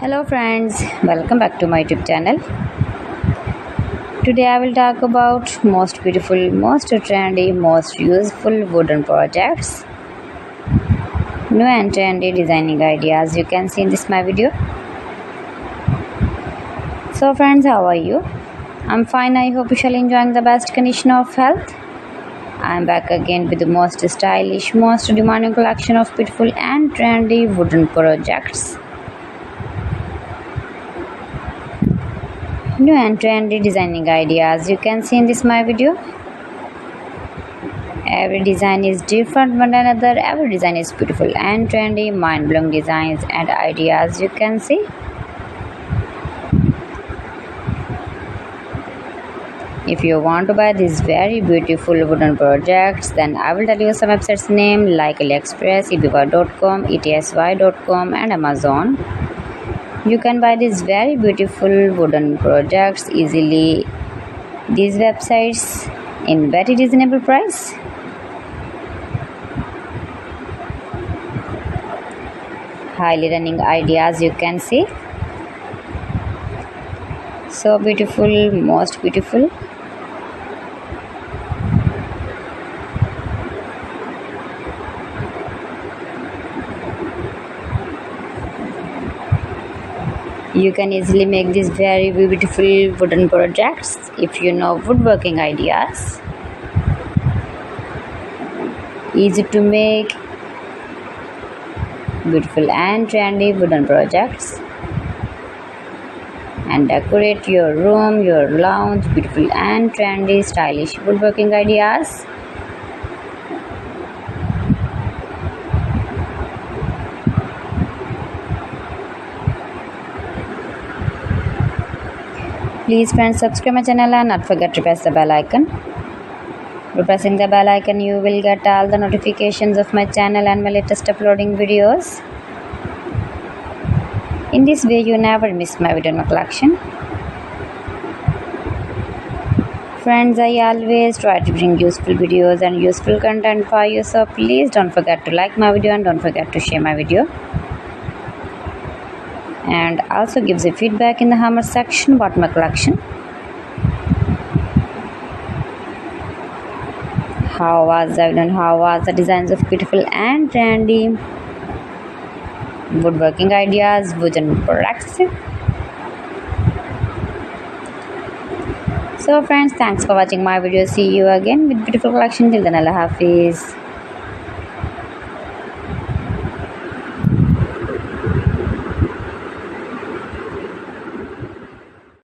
Hello friends, welcome back to my YouTube channel. Today I will talk about most beautiful, most trendy, most useful wooden projects. New and trendy designing ideas you can see in this my video. So friends, how are you? I'm fine. I hope you shall enjoying the best condition of health. I'm back again with the most stylish, most demanding collection of beautiful and trendy wooden projects. New and trendy designing ideas you can see in this my video. Every design is different one another. Every design is beautiful and trendy, mind-blowing designs and ideas you can see. If you want to buy these very beautiful wooden projects, then I will tell you some websites name like AliExpress, eBay.com, etsy.com and Amazon. You can buy these very beautiful wooden projects easily. These websites in very reasonable price. Highly running ideas you can see. So beautiful, most beautiful. You can easily make these very beautiful wooden projects if you know woodworking ideas. Easy to make beautiful and trendy wooden projects and decorate your room, your lounge, beautiful and trendy stylish woodworking ideas. Please friends, subscribe my channel and not forget to press the bell icon. By pressing the bell icon, you will get all the notifications of my channel and my latest uploading videos. In this way, you never miss my video in my collection. Friends, I always try to bring useful videos and useful content for you, so please don't forget to like my video and don't forget to share my video. And also gives a feedback in the comment section about my collection. How was I done? How was the designs of beautiful and trendy woodworking ideas, wooden products? So friends, thanks for watching my video. See you again with beautiful collection. Till then, Allah Hafiz.